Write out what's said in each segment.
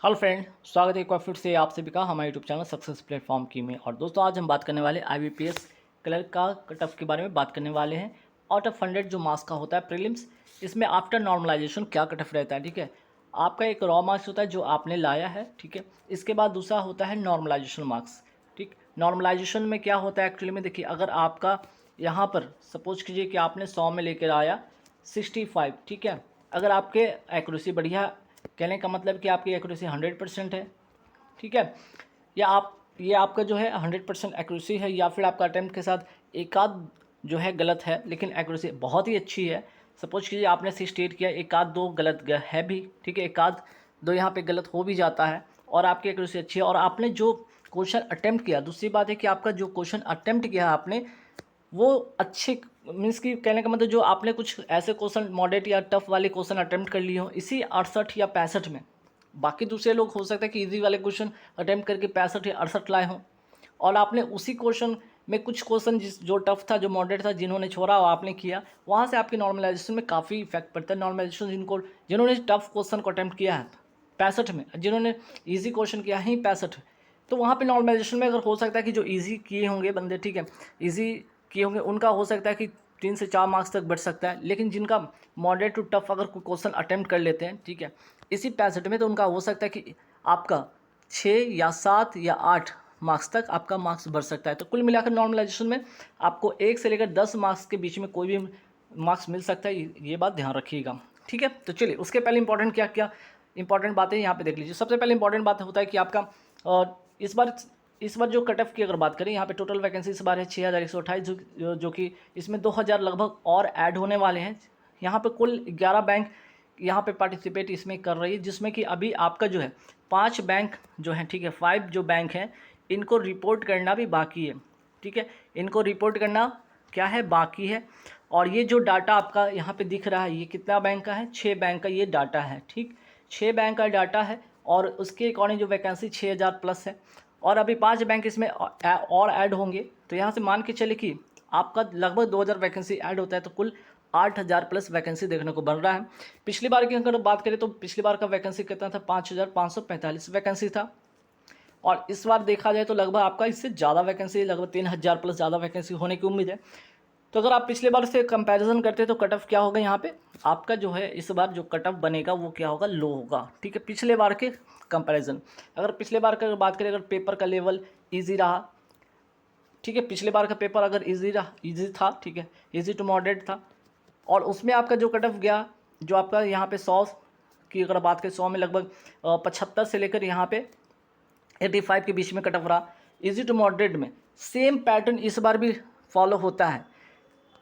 Hello friend, स्वागत है एक बार फिर से आप सभी का हमारे यूट्यूब चैनल सक्सेस प्लेटफॉर्म की में। और दोस्तों, आज हम बात करने वाले IBPS क्लर्क का कट ऑफ के बारे में बात करने वाले हैं। आउट ऑफ 100 जो मार्क्स का होता है प्रीलिम्स, इसमें आफ्टर नॉर्मलाइजेशन क्या कट ऑफ रहता है। ठीक है, आपका एक रॉ मार्क्स होता है जो आपने लाया है। ठीक है, इसके बाद दूसरा होता है नॉर्मलाइजेशन मार्क्स। ठीक, नॉर्मलाइजेशन में क्या होता है एक्चुअली में, देखिए अगर आपका यहाँ पर सपोज कीजिए कि आपने 100 में लेकर आया 65। ठीक है, अगर आपके एक्यूरेसी बढ़िया, कहने का मतलब कि आपकी एक्यूरेसी 100% है। ठीक है, या आप ये आपका जो है 100% एक्यूरेसी है, या फिर आपका अटैम्प्ट के साथ एक आध जो है गलत है लेकिन एक्यूरेसी बहुत ही अच्छी है। सपोज कीजिए आपने 68 किया, एक आध दो गलत है भी। ठीक है, एक आध दो यहाँ पे गलत हो भी जाता है और आपकी एक्यूरेसी अच्छी है और आपने जो क्वेश्चन अटैम्प्ट किया, दूसरी बात है कि आपका जो क्वेश्चन अटैम्प्ट किया आपने वो अच्छे, मीन्स कि कहने का मतलब जो आपने कुछ ऐसे क्वेश्चन मॉडरेट या टफ वाले क्वेश्चन अटेम्प्ट कर लिए हो इसी 68 या 65 में। बाकी दूसरे लोग हो सकता है कि इजी वाले क्वेश्चन अटेम्प्ट करके 65 या 68 लाए हों और आपने उसी क्वेश्चन में कुछ क्वेश्चन जो टफ था, जो मॉडरेट था, जिन्होंने छोड़ा और आपने किया, वहाँ से आपकी नॉर्मलाइजेशन में काफ़ी इफेक्ट पड़ता है। नॉर्मलाइजेशन जिन्होंने टफ क्वेश्चन को अटेम्प्ट किया है 65 में, जिन्होंने ईजी क्वेश्चन किया है 65, तो वहाँ पे नॉर्मलाइजेशन में अगर हो सकता है कि जो ईजी किए होंगे बंदे, ठीक है, ईजी किए होंगे, उनका हो सकता है कि 3 से 4 मार्क्स तक बढ़ सकता है। लेकिन जिनका मॉडरेट टू टफ अगर कोई क्वेश्चन अटेम्प्ट कर लेते हैं, ठीक है, इसी 65 में, तो उनका हो सकता है कि आपका 6 या 7 या 8 मार्क्स तक आपका मार्क्स बढ़ सकता है। तो कुल मिलाकर नॉर्मलाइजेशन में आपको 1 से लेकर 10 मार्क्स के बीच में कोई भी मार्क्स मिल सकता है, ये बात ध्यान रखिएगा। ठीक है, तो चलिए उसके पहले इंपॉर्टेंट क्या क्या इंपॉर्टेंट बातें यहाँ पे देख लीजिए। सबसे पहले इंपॉर्टेंट बात होता है कि आपका इस बार जो कट ऑफ की अगर बात करें, यहाँ पे टोटल वैकेंसी इस बार है 6128, जो कि इसमें 2000 लगभग और ऐड होने वाले हैं। यहाँ पे कुल 11 बैंक यहाँ पे पार्टिसिपेट इसमें कर रही है, जिसमें कि अभी आपका जो है 5 बैंक जो है, ठीक है, 5 जो बैंक हैं इनको रिपोर्ट करना भी बाकी है। ठीक है, इनको रिपोर्ट करना क्या है, बाकी है। और ये जो डाटा आपका यहाँ पे दिख रहा है, ये कितना बैंक का है, 6 बैंक का ये डाटा है। ठीक, 6 बैंक का डाटा है और उसके अकॉर्डिंग जो वैकेंसी 6000 प्लस है और अभी 5 बैंक इसमें और ऐड होंगे। तो यहाँ से मान के चले कि आपका लगभग 2000 वैकेंसी ऐड होता है, तो कुल 8000 प्लस वैकेंसी देखने को बन रहा है। पिछली बार की अगर बात करें तो पिछली बार का वैकेंसी कितना था, 5545 वैकेंसी था। और इस बार देखा जाए तो लगभग आपका इससे ज़्यादा वैकेंसी, लगभग 3000 प्लस ज़्यादा वैकेंसी होने की उम्मीद है। तो अगर आप पिछले बार से कंपैरिजन करते हैं तो कट ऑफ क्या होगा, यहाँ पे आपका जो है इस बार जो कट ऑफ बनेगा वो क्या होगा, लो होगा। ठीक है, पिछले बार के कंपैरिजन, अगर पिछले बार का बात करें, अगर पेपर का लेवल इजी रहा, ठीक है, पिछले बार का पेपर अगर इजी रहा, इजी था, ठीक है, इजी टू मॉडरेट था, और उसमें आपका जो कट ऑफ गया, जो आपका यहाँ पे 100 की अगर बात करें, 100 में लगभग 75 से लेकर यहाँ पे 85 के बीच में कट ऑफ रहा। इजी टू मॉडरेट में सेम पैटर्न इस बार भी फॉलो होता है।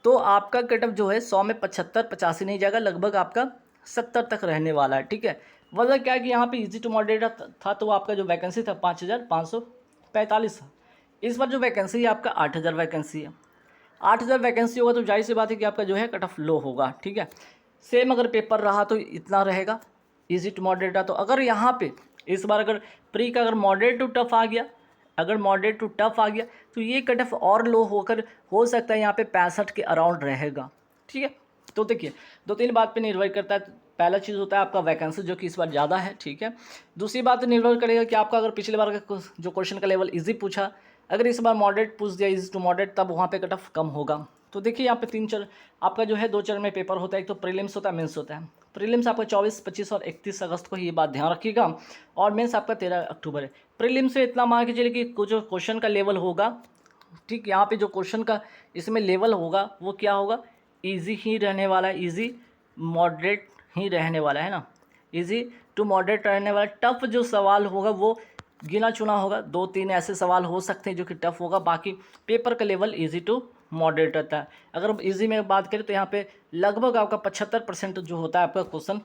तो आपका कट ऑफ जो है 100 में 75 85 नहीं जाएगा, लगभग आपका 70 तक रहने वाला है। ठीक है, वजह क्या है कि यहाँ पे इजी टू मॉडरेट था तो आपका जो वैकेंसी था 5545 था। इस बार जो वैकेंसी है आपका 8000 वैकेंसी है। 8000 वैकेंसी होगा तो जाहिर सी बात है कि आपका जो है कट ऑफ लो होगा। ठीक है, सेम अगर पेपर रहा तो इतना रहेगा, इजी टू मॉडरेट रहा तो। अगर यहाँ पे इस बार अगर प्री का अगर मॉडरेट टू टफ आ गया, अगर मॉडरेट टू टफ आ गया तो ये कट ऑफ और लो होकर हो सकता है यहाँ पे 65 के अराउंड रहेगा। ठीक है, तो देखिए 2-3 बात पे निर्भर करता है। पहला चीज़ होता है आपका वैकेंसी जो कि इस बार ज़्यादा है। ठीक है, दूसरी बात निर्भर करेगा कि आपका अगर पिछले बार का जो क्वेश्चन का लेवल इजी पूछा, अगर इस बार मॉडरेट पूछ दिया, इजी टू मॉडरेट, तब वहाँ पे कट ऑफ कम होगा। तो देखिए यहाँ पे 3 चरण आपका जो है 2 चरण में पेपर होता है, एक तो प्रीलिम्स होता है, मेंस होता है। प्रीलिम्स आपका 24, 25 और 31 अगस्त को, ये बात ध्यान रखिएगा, और मेंस आपका 13 अक्टूबर है। प्रीलिम्स से इतना मान के चलिए कि जो क्वेश्चन का लेवल होगा, ठीक, यहाँ पे जो क्वेश्चन का इसमें लेवल होगा वो क्या होगा, इजी ही रहने वाला है, इजी मॉडरेट ही रहने वाला है ना, इजी टू मॉडरेट रहने वाला। टफ जो सवाल होगा वो गिना चुना होगा, 2-3 ऐसे सवाल हो सकते हैं जो कि टफ होगा, बाकी पेपर का लेवल इजी टू मॉडरेट रहता है। अगर इजी में बात करें तो यहाँ पे लगभग आपका 75% जो होता है आपका क्वेश्चन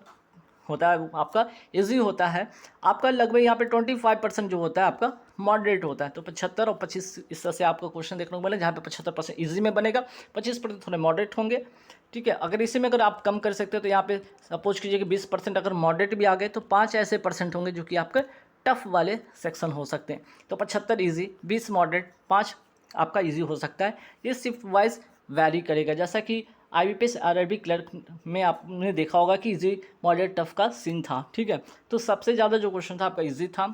होता है आपका इजी होता है। आपका लगभग यहाँ पे 25% जो होता है आपका मॉडरेट होता है। तो 75 और 25 इस तरह से आपका क्वेश्चन देखने को मिलेगा, जहाँ पे 75% ईजी में बनेगा, 25% थोड़े मॉडरेट होंगे। ठीक है, अगर इसी में अगर आप कम कर सकते हो तो यहाँ पे सपोज कीजिए कि 20% अगर मॉडरेट भी आ गए तो 5 ऐसे परसेंट होंगे जो कि आपके टफ वाले सेक्शन हो सकते हैं। तो 75 ईजी, 20 मॉडरेट, 5 आपका ईजी हो सकता है। ये शिफ्ट वाइज वैरी करेगा, जैसा कि IBPS RRB क्लर्क में आपने देखा होगा कि इजी मॉडरेट टफ का सीन था, ठीक है। तो सबसे ज़्यादा जो क्वेश्चन था आपका इजी था,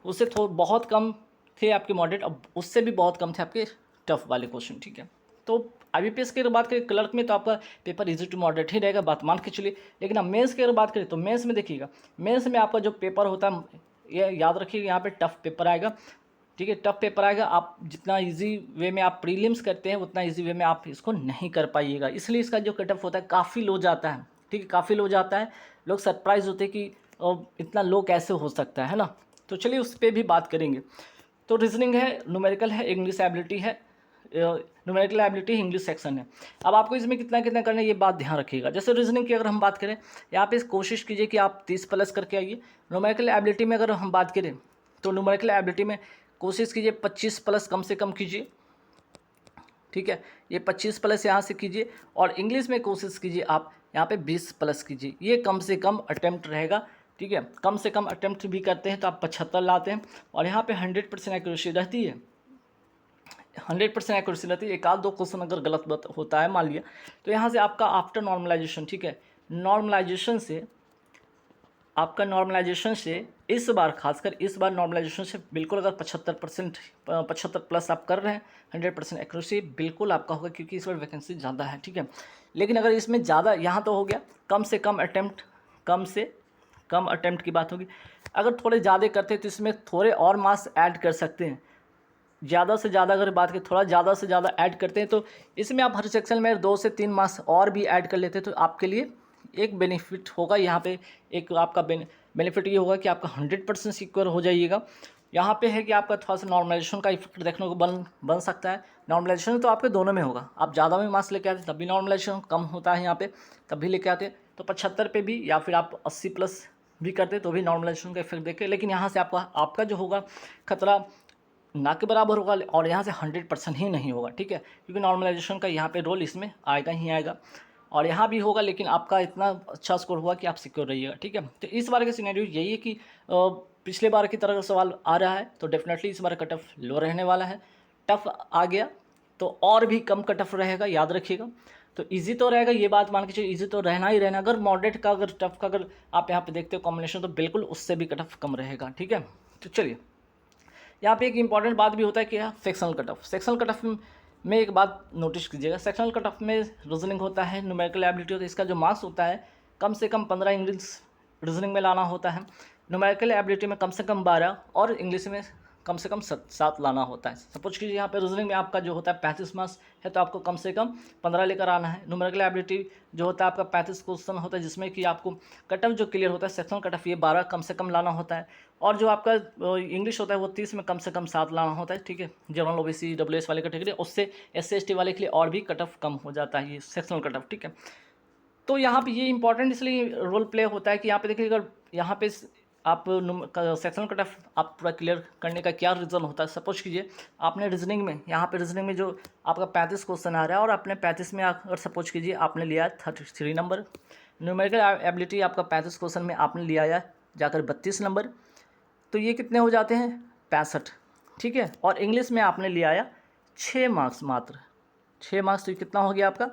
उससे बहुत कम थे आपके मॉडरेट, अब उससे भी बहुत कम थे आपके टफ वाले क्वेश्चन, ठीक है। तो IBPS की अगर बात करें क्लर्क में तो आपका पेपर इजी टू मॉडरेट ही रहेगा, बात मान के चलिए। लेकिन अब मेंस की अगर बात करें तो मेंस में देखिएगा, मेंस में आपका जो पेपर होता है, ये याद रखिएगा, यहाँ पे टफ पेपर आएगा, ठीक है, टफ पेपर आएगा। आप जितना इजी वे में आप प्रीलिम्स करते हैं उतना इजी वे में आप इसको नहीं कर पाइएगा, इसलिए इसका जो कट ऑफ होता है काफ़ी लो जाता है, ठीक है, काफ़ी लो जाता है। लोग सरप्राइज होते हैं कि इतना लो कैसे हो सकता है ना। तो चलिए उस पर भी बात करेंगे। तो रीजनिंग है, न्यूमेरिकल है, इंग्लिश एबिलिटी है, न्यूमेरिकल एबिलिटी इंग्लिश सेक्शन है। अब आपको इसमें कितना कितना करना है ये बात ध्यान रखिएगा। जैसे रीजनिंग की अगर हम बात करें, यहाँ पे कोशिश कीजिए कि आप 30 प्लस करके आइए। न्यूमेरिकल एबिलिटी में अगर हम बात करें तो न्यूमेरिकल एबिलिटी में कोशिश कीजिए 25 प्लस कम से कम कीजिए, ठीक है, ये 25 प्लस यहाँ से कीजिए। और इंग्लिश में कोशिश कीजिए आप यहाँ पे 20 प्लस कीजिए, ये कम से कम अटेम्प्ट रहेगा, ठीक है। कम से कम अटेम्प्ट भी करते हैं तो आप 75 लाते हैं, और यहाँ पे 100% एक्यूरेसी रहती है, 100% एक्यूरेसी रहती है। एक आध दो क्वेश्चन अगर गलत होता है मान लिया, तो यहाँ से आपका आफ्टर नॉर्मलाइजेशन, ठीक है, नॉर्मलाइजेशन से आपका नॉर्मलाइजेशन से इस बार, खासकर इस बार नॉर्मलाइजेशन से बिल्कुल अगर 75 प्लस आप कर रहे हैं, 100% एक्यूरेसी बिल्कुल आपका होगा, क्योंकि इस बार वैकेंसी ज़्यादा है, ठीक है। लेकिन अगर इसमें ज़्यादा, यहाँ तो हो गया कम से कम अटैम्प्ट, कम से कम अटैम्प्ट की बात होगी। अगर थोड़े ज़्यादा करते हैं तो इसमें थोड़े और मार्क्स ऐड कर सकते हैं, ज़्यादा से ज़्यादा अगर बात करें, थोड़ा ज़्यादा से ज़्यादा ऐड करते हैं तो इसमें आप हर सेक्शन में 2 से 3 मार्क्स और भी ऐड कर लेते हैं, तो आपके लिए एक बेनिफिट होगा यहाँ पे। एक आपका बेनिफिट ये होगा कि आपका 100% सिक्योर हो जाइएगा। यहाँ पे है कि आपका थोड़ा सा नॉर्मलाइजेशन का इफेक्ट देखने को बन सकता है। नॉर्मलाइजेशन तो आपके दोनों में होगा, आप ज़्यादा भी मार्क्स लेके आते तब भी नॉर्मलाइजेशन कम होता है, यहाँ पे तब भी लेके आते तो 75 पे भी, या फिर आप 80 प्लस भी करते तो भी नॉर्मलाइजेशन का इफेक्ट देखे। लेकिन यहाँ से आपका जो होगा खतरा ना के बराबर होगा, और यहाँ से 100% ही नहीं होगा, ठीक है, क्योंकि नॉर्मलाइजेशन का यहाँ पे रोल इसमें आएगा ही आएगा, और यहाँ भी होगा, लेकिन आपका इतना अच्छा स्कोर हुआ कि आप सिक्योर रहिएगा, ठीक है। तो इस बार का सिनेरियो यही है कि पिछले बार की तरह का सवाल आ रहा है, तो डेफिनेटली इस बार कट ऑफ लो रहने वाला है। टफ आ गया तो और भी कम कट ऑफ रहेगा, याद रखिएगा। तो इजी तो रहेगा, ये बात मान के चलिए, इजी तो रहना ही रहना। अगर मॉडरेट का, अगर टफ का अगर आप यहाँ पे देखते हो कॉम्बिनेशन, तो बिल्कुल उससे भी कट ऑफ कम रहेगा, ठीक है। तो चलिए, यहाँ पे एक इंपॉर्टेंट बात भी होता है कि sectional cut off. Sectional cut off में एक बात नोटिस कीजिएगा, सेक्शनल कट ऑफ में रीजनिंग होता है, न्यूमेरिकल एबिलिटी होता है, इसका जो मार्क्स होता है कम से कम 15 इंग्लिश रीजनिंग में लाना होता है, न्यूमेरिकल एबिलिटी में कम से कम 12, और इंग्लिश में कम से कम 7 लाना होता है। सपोज कीजिए यहाँ पे रीजनिंग में आपका जो होता है 35 मार्क्स है, तो आपको कम से कम 15 लेकर आना है। न्यूमेरिकल एबिलिटी जो होता है आपका 35 क्वेश्चन होता है, जिसमें कि आपको कट ऑफ जो क्लियर होता है सेक्शनल कट ऑफ, ये 12 कम से कम लाना होता है। और जो आपका इंग्लिश होता है वो 30 में कम से कम 7 लाना होता है, ठीक है। जनरल OBC WS वाले कैटेगरी, उससे SC ST वाले के लिए और भी कट ऑफ कम हो जाता है, ये सेक्शनल कट ऑफ, ठीक है। तो यहाँ पे ये इंपॉर्टेंट इसलिए रोल प्ले होता है कि यहाँ पे देखिए, अगर यहाँ पे आप सेक्शनल कट ऑफ आप पूरा क्लियर करने का क्या रीज़न होता है। सपोज कीजिए आपने रीजनिंग में, यहाँ पे रीजनिंग में जो आपका 35 क्वेश्चन आ रहा है, और आपने 35 में अगर सपोज कीजिए आपने लिया 33 नंबर, न्यूमेरिकल एबिलिटी आपका 35 क्वेश्चन में आपने लिया है जाकर 32 नंबर, तो ये कितने हो जाते हैं 65, ठीक है। और इंग्लिश में आपने लिया आया 6 मार्क्स, मात्र 6 मार्क्स, तो ये कितना हो गया आपका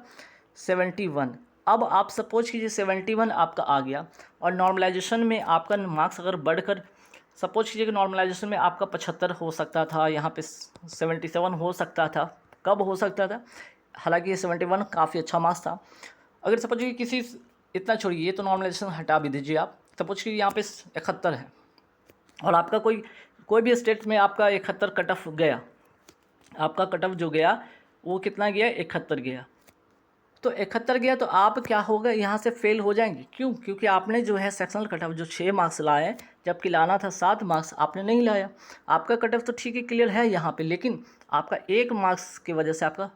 71। अब आप सपोज कीजिए 71 आपका आ गया, और नॉर्मलाइजेशन में आपका मार्क्स अगर बढ़कर, सपोज कीजिए कि नॉर्मलाइजेशन में आपका 75 हो सकता था, यहाँ पे 77 हो सकता था, कब हो सकता था, हालांकि ये 71 काफ़ी अच्छा मार्क्स था। अगर सपोज कीजिए किसी, इतना छोड़िए, ये तो नॉर्मलाइजेशन हटा भी दीजिए आप, सपोज कीजिए यहाँ पे 71 है, और आपका कोई भी स्टेट में आपका 71 कट ऑफ गया, आपका कट ऑफ जो गया वो कितना गया 71 गया, तो 71 गया, तो आप क्या होगा यहाँ से फेल हो जाएंगे। क्यों? क्योंकि आपने जो है सेक्शनल कट ऑफ जो 6 मार्क्स लाए, जबकि लाना था 7 मार्क्स, आपने नहीं लाया। आपका कट ऑफ तो ठीक है क्लियर है यहाँ पे, लेकिन आपका 1 मार्क्स की वजह से आपका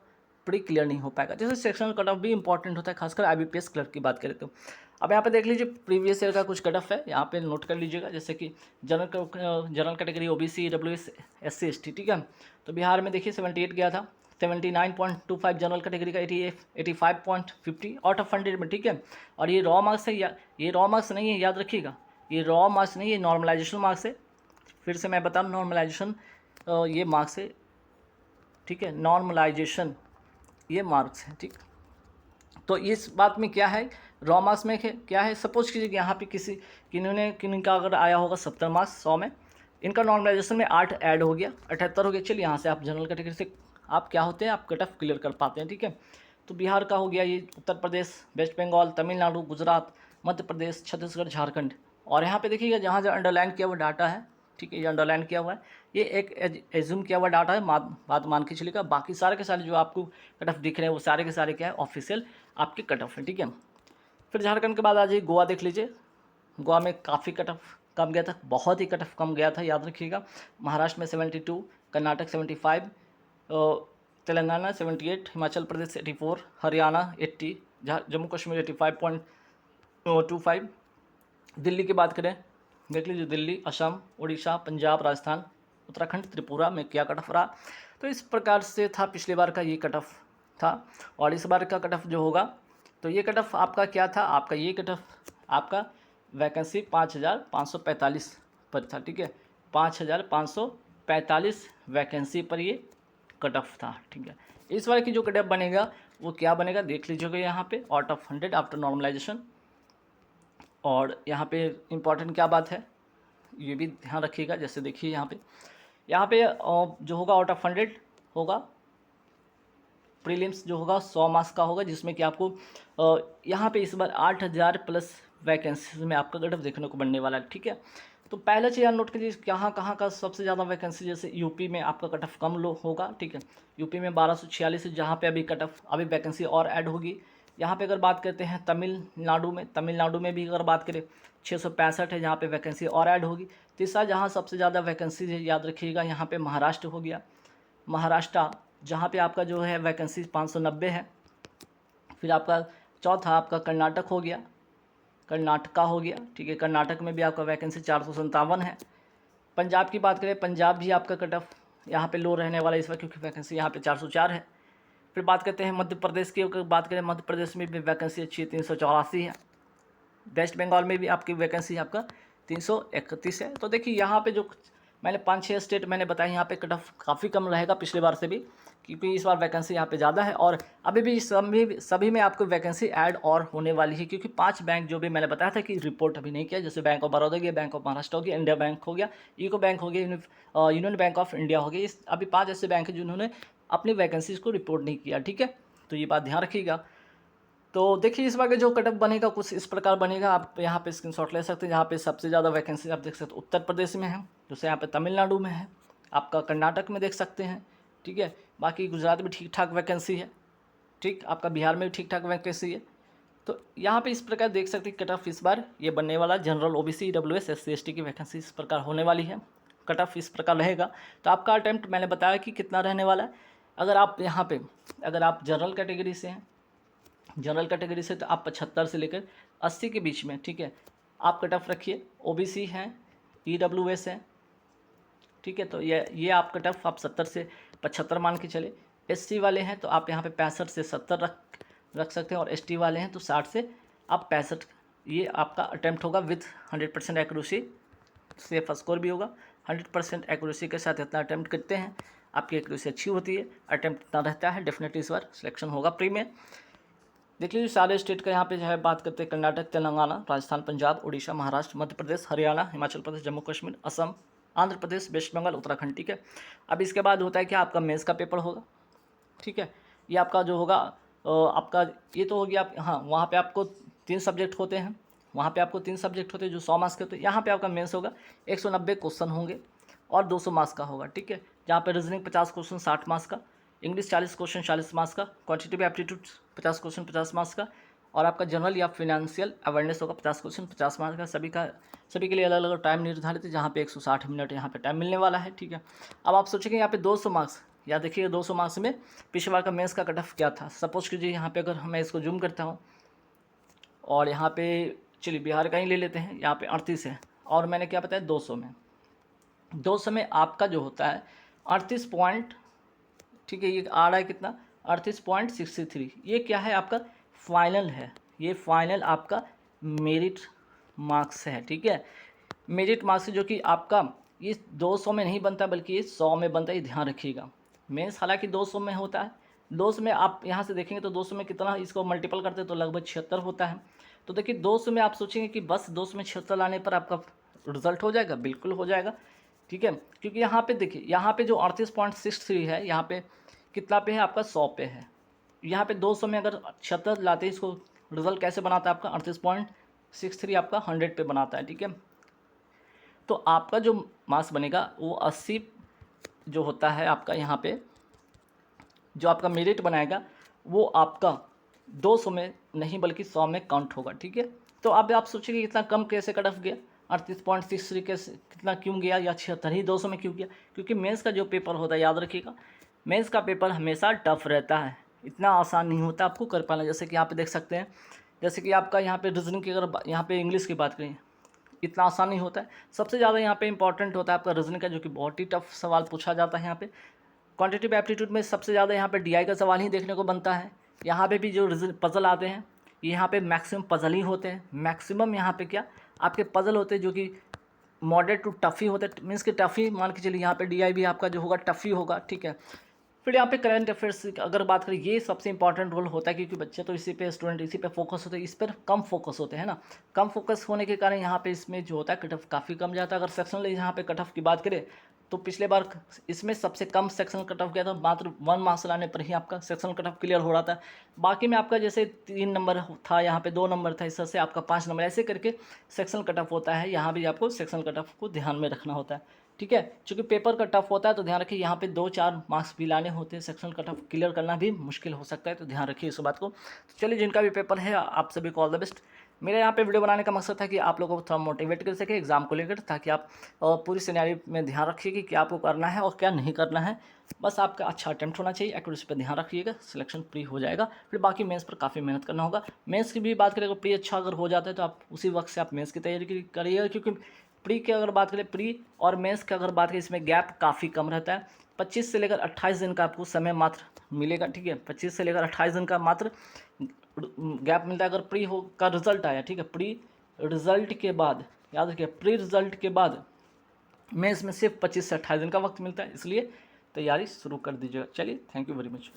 प्री क्लियर नहीं हो पाएगा। जैसे सेक्शनल कट ऑफ भी इंपॉर्टेंट होता है, खासकर IBPS क्लर्क की बात करें तो। अब यहाँ पे देख लीजिए प्रीवियस ईयर का कुछ कट ऑफ है, यहाँ पे नोट कर लीजिएगा। जैसे कि general category OBC WS SC ST, ठीक है, तो बिहार में देखिए 78 गया था, 79.25 जनरल कैटेगरी का 85.50 आउट ऑफ 100 में, ठीक है। और ये रॉ मार्क्स है, ये रॉ मार्क्स नहीं है, याद रखिएगा, ये रॉ मार्क्स नहीं है, नॉर्मलाइजेशन मार्क्स है। फिर से मैं बता दूँ, नॉर्मलाइजेशन ये मार्क्स है, ठीक है, नॉर्मलाइजेशन ये मार्क्स है, ठीक। तो इस बात में क्या है, रॉ मार्क्स में क्या है, सपोज कीजिए कि यहाँ पे किनका अगर आया होगा 70 मार्क्स 100 में, इनका नॉर्मलाइजेशन में 8 ऐड हो गया, 78 हो गया। चलिए यहाँ से आप जनरल कैटेगरी से आप क्या होते हैं, आप कट ऑफ क्लियर कर पाते हैं, ठीक है। तो बिहार का हो गया ये, उत्तर प्रदेश, वेस्ट बंगाल, तमिलनाडु, गुजरात, मध्य प्रदेश, छत्तीसगढ़, झारखंड। और यहाँ पे देखिएगा जहाँ जहाँ अंडरलाइन किया हुआ डाटा है, ठीक है, ये अंडरलाइन किया हुआ है, ये एक एज्यूम किया हुआ डाटा है, बात मान के चलिएगा। बाकी सारे के सारे जो आपको कट ऑफ दिख रहे हैं वो सारे के सारे क्या है, ऑफिशियल आपके कट ऑफ है, ठीक है। फिर झारखंड के बाद आ जाइए गोवा, देख लीजिए गोवा में काफ़ी कट ऑफ कम गया था, बहुत ही कट ऑफ कम गया था, याद रखिएगा। महाराष्ट्र में 72, कर्नाटक 75, तेलंगाना 78, हिमाचल प्रदेश 84, हरियाणा 80, जम्मू कश्मीर 85.25। दिल्ली की बात करें, देख लीजिए दिल्ली, असम, उड़ीसा, पंजाब, राजस्थान, उत्तराखंड, त्रिपुरा में क्या कट ऑफ रहा। तो इस प्रकार से था पिछले बार का ये कट ऑफ था। और इस बार का कट ऑफ जो होगा, तो ये कट ऑफ आपका क्या था, आपका ये कट ऑफ आपका वैकेंसी 5545 पर था, ठीक है, 5545 वैकेंसी पर ये कट ऑफ था, ठीक है। इस बार की जो कट ऑफ बनेगा वो क्या बनेगा, देख लीजिएगा यहाँ पे, आउट ऑफ 100 आफ्टर नॉर्मलाइजेशन। और यहाँ पे इम्पॉर्टेंट क्या बात है ये भी ध्यान रखिएगा, जैसे देखिए यहाँ पे जो होगा आउट ऑफ 100 होगा, प्रीलिम्स जो होगा 100 मार्क्स का होगा, जिसमें कि आपको यहाँ पे इस बार 8000 प्लस वैकेंसीज में आपका कट ऑफ देखने को बनने वाला है, ठीक है। तो पहले चीज़ नोट कीजिए कहाँ का सबसे ज़्यादा वैकेंसी, जैसे यूपी में आपका कट ऑफ कम लो होगा, ठीक है, यूपी में 1246 है, जहाँ पे अभी कट ऑफ अभी वैकेंसी और ऐड होगी। यहाँ पे अगर बात करते हैं तमिलनाडु में भी अगर बात करें 665 है, जहाँ पे वैकेंसी और ऐड होगी। तीसरा जहाँ सबसे ज़्यादा वैकेंसी है, याद रखिएगा, यहाँ पे महाराष्ट्र हो गया, महाराष्ट्र जहाँ पे आपका जो है वैकेंसी 590 है। फिर आपका चौथा आपका कर्नाटक हो गया, कर्नाटका हो गया, ठीक है, कर्नाटक में भी आपका वैकेंसी 457 है। पंजाब की बात करें, पंजाब भी आपका कट ऑफ यहाँ पे लो रहने वाला है इस बार, क्योंकि वैकेंसी यहाँ पे 404 है। फिर बात करते हैं मध्य प्रदेश की, अगर बात करें मध्य प्रदेश में भी वैकेंसी अच्छी है, 384 है। वेस्ट बंगाल में भी आपकी वैकेंसी आपका 331 है। तो देखिए यहाँ पे जो मैंने 5-6 स्टेट मैंने बताया, यहाँ पे कट ऑफ काफ़ी कम रहेगा पिछले बार से भी, क्योंकि इस बार वैकेंसी यहाँ पे ज़्यादा है। और अभी भी सभी में आपको वैकेंसी ऐड और होने वाली है, क्योंकि 5 बैंक जो भी मैंने बताया था कि रिपोर्ट अभी नहीं किया, जैसे बैंक ऑफ बड़ौदा हो गया, बैंक ऑफ महाराष्ट्र हो गया, इंडिया बैंक हो गया, यूको बैंक हो गया, यूनियन बैंक ऑफ इंडिया हो गया। इस अभी 5 ऐसे बैंक हैं जिन्होंने अपनी वैकेंसीज को रिपोर्ट नहीं किया, ठीक है। तो ये बात ध्यान रखिएगा। तो देखिए इस बार का जो कट ऑफ बनेगा कुछ इस प्रकार बनेगा, आप यहाँ पे स्क्रीनशॉट ले सकते हैं। जहाँ पे सबसे ज़्यादा वैकेंसी आप देख सकते हैं उत्तर प्रदेश में है, जैसे यहाँ पे तमिलनाडु में है, आपका कर्नाटक में देख सकते हैं, ठीक है। बाकी गुजरात में ठीक ठाक वैकेंसी है, ठीक, आपका बिहार में भी ठीक ठाक वैकेंसी है। तो यहाँ पे इस प्रकार देख सकते हैं कट ऑफ इस बार ये बनने वाला, general OBC EWS SC ST की वैकेंसी इस प्रकार होने वाली है, कट ऑफ इस प्रकार रहेगा। तो आपका अटैम्प्ट मैंने बताया कि कितना रहने वाला है। अगर आप यहाँ पे अगर आप जनरल कैटेगरी से हैं, जनरल कैटेगरी से तो आप 75 से लेकर 80 के बीच में, ठीक है, आप कट ऑफ रखिए। ओबीसी हैं, ईडब्ल्यूएस हैं, ठीक है, तो ये आप कट ऑफ आप 70 से 75 मान के चले। एससी वाले हैं तो आप यहाँ पे 65 से 70 रख सकते हैं, और एसटी वाले हैं तो 60 से आप 65। ये आपका अटैम्प्ट होगा विथ 100% एक्यूरेसी, सेफ स्कोर भी होगा। 100% एक्यूरेसी के साथ इतना अटैम्प्ट करते हैं, आपकी एक्यूरेसी अच्छी होती है, अटैम्प्ट इतना रहता है, डेफिनेटली इस बार सिलेक्शन होगा प्री में। देख लीजिए सारे स्टेट का यहाँ पे जो है बात करते हैं, कर्नाटक, तेलंगाना, राजस्थान, पंजाब, उड़ीसा, महाराष्ट्र, मध्य प्रदेश, हरियाणा, हिमाचल प्रदेश, जम्मू कश्मीर, असम, आंध्र प्रदेश, वेस्ट बंगाल, उत्तराखंड, ठीक है। अब इसके बाद होता है कि आपका मेंस का पेपर होगा, ठीक है। ये आपका जो होगा आपका ये तो हो गया आप, हाँ, वहाँ पे आपको 3 सब्जेक्ट होते हैं, वहाँ पे आपको 3 सब्जेक्ट होते हैं जो 100 मार्क्स के होते हैं। यहाँ पे आपका मेंस होगा, 190 क्वेश्चन होंगे और 200 मार्क्स का होगा, ठीक है। जहाँ पे रीजनिंग 50 क्वेश्चन 60 मार्क्स का, इंग्लिश 40 क्वेश्चन 40 मार्क्स का, क्वांटिटेटिव एप्टीट्यूड 50 क्वेश्चन 50 मार्क्स का, और आपका जनरल या फिनेंशियल अवेयरनेस होगा 50 क्वेश्चन 50 मार्क्स का। सभी के लिए अलग अलग टाइम निर्धारित है, जहाँ पे 160 मिनट यहाँ पे टाइम मिलने वाला है, ठीक है। अब आप सोचेंगे यहाँ पे 200 मार्क्स, या देखिए 200 मार्क्स में पिछले बार का मेंस का कट ऑफ क्या था। सपोज कीजिए यहाँ पे अगर मैं इसको जूम करता हूँ, और यहाँ पे चलिए बिहार का ही ले लेते हैं, यहाँ पे 38 है, और मैंने क्या बताया 200 में, 200 में आपका जो होता है 38 पॉइंट, ठीक है, ये आ रहा है कितना 38.63। ये क्या है आपका फाइनल है, ये फाइनल आपका मेरिट मार्क्स है, ठीक है। मेरिट मार्क्स जो कि आपका ये 200 में नहीं बनता, बल्कि ये 100 में बनता है, ये ध्यान रखिएगा। मेंस हालांकि 200 में होता है, 200 में आप यहाँ से देखेंगे तो 200 में कितना इसको मल्टीपल करते हैं तो लगभग 76 होता है। तो देखिए 200 में आप सोचेंगे कि बस 200 में 76 लाने पर आपका रिजल्ट हो जाएगा, बिल्कुल हो जाएगा, ठीक है। क्योंकि यहाँ पे देखिए, यहाँ पे जो 38.63 है, यहाँ पे कितना पे है आपका 100 पे है। यहाँ पे 200 में अगर 76 लाते हैं, इसको रिजल्ट कैसे बनाता है आपका 38.63 आपका 100 पे बनाता है, ठीक है। तो आपका जो मास बनेगा वो 80 जो होता है आपका, यहाँ पे जो आपका मेरिट बनाएगा वो आपका 200 में नहीं बल्कि 100 में काउंट होगा, ठीक है। तो अब आप सोचिए इतना कम कैसे कट ऑफ गया, 38.63 कैसे, कितना क्यों गया, या 76 ही 200 में क्यों गया? क्योंकि मेंस का जो पेपर होता है, याद रखिएगा, मेंस का पेपर हमेशा टफ रहता है, इतना आसान नहीं होता आपको कर पाना। जैसे कि यहाँ पे देख सकते हैं, जैसे कि आपका यहाँ पे रीजनिंग की, अगर यहाँ पे इंग्लिश की बात करें, इतना आसान नहीं होता है। सबसे ज़्यादा यहाँ पे इंपॉर्टेंट होता है आपका रीजनिंग का, जो कि बहुत ही टफ सवाल पूछा जाता है यहाँ पे। क्वांटिटेटिव एप्टीट्यूड में सबसे ज़्यादा यहाँ पे डीआई का सवाल ही देखने को बनता है। यहाँ पे भी जो पजल आते हैं, यहाँ पे मैक्सिमम पजल ही होते हैं। मैक्सिमम यहाँ पे क्या आपके पजल होते हैं, जो कि मॉडरेट टू टफ ही होते हैं, मीन्स कि टफ ही मान के चलिए। यहाँ पे डीआई भी आपका जो होगा टफ ही होगा, ठीक है। फिर यहाँ पे करंट अफेयर्स अगर बात करें, ये सबसे इंपॉर्टेंट रोल होता है, क्योंकि बच्चे तो इसी पे, स्टूडेंट इसी पे फोकस होते हैं, इस पर कम फोकस होते हैं ना। कम फोकस होने के कारण यहाँ पे इसमें जो होता है कट ऑफ काफ़ी कम जाता है। अगर सेक्शनल यहाँ पे कट ऑफ की बात करें तो पिछले बार इसमें सबसे कम सेक्शनल कट ऑफ गया था, मात्र 1 मार्क्स लाने पर ही आपका सेक्शनल कट ऑफ क्लियर हो रहा था। बाकी में आपका जैसे 3 नंबर था, यहाँ पे 2 नंबर था, इस तरह से आपका 5 नंबर, ऐसे करके सेक्शनल कट ऑफ होता है। यहाँ भी आपको सेक्शनल कट ऑफ को ध्यान में रखना होता है, ठीक है। चूँकि पेपर का टफ होता है तो ध्यान रखिए, यहाँ पे 2-4 मार्क्स भी लाने होते हैं, सेक्शनल कट ऑफ क्लियर करना भी मुश्किल हो सकता है, तो ध्यान रखिए इस बात को। तो चलिए, जिनका भी पेपर है आप सभी को ऑल द बेस्ट। मेरा यहाँ पे वीडियो बनाने का मकसद था कि आप लोगों को थोड़ा मोटिवेट कर सके एग्जाम को लेकर, ताकि आप पूरी सिनेरियो में ध्यान रखिए कि क्या आपको करना है और क्या नहीं करना है। बस आपका अच्छा अटेम्प्ट होना चाहिए, एक्यूरेसी पर ध्यान रखिएगा, सिलेक्शन प्री हो जाएगा। फिर बाकी मेंस पर काफ़ी मेहनत करना होगा। मेंस की भी बात करें, अगर प्री अच्छा अगर हो जाता है तो आप उसी वक्त से आप मेंस की तैयारी करिएगा, क्योंकि प्री की अगर बात करें, प्री और मेंस की अगर बात करें, इसमें गैप काफ़ी कम रहता है। 25 से लेकर 28 दिन का आपको समय मात्र मिलेगा, ठीक है। 25 से लेकर 28 दिन का मात्र गैप मिलता है अगर प्री हो का रिजल्ट आया, ठीक है। प्री रिजल्ट के बाद, याद रखिए, प्री रिजल्ट के बाद मेंस में सिर्फ 25 से 28 दिन का वक्त मिलता है, इसलिए तैयारी शुरू कर दीजिएगा। चलिए, थैंक यू वेरी मच।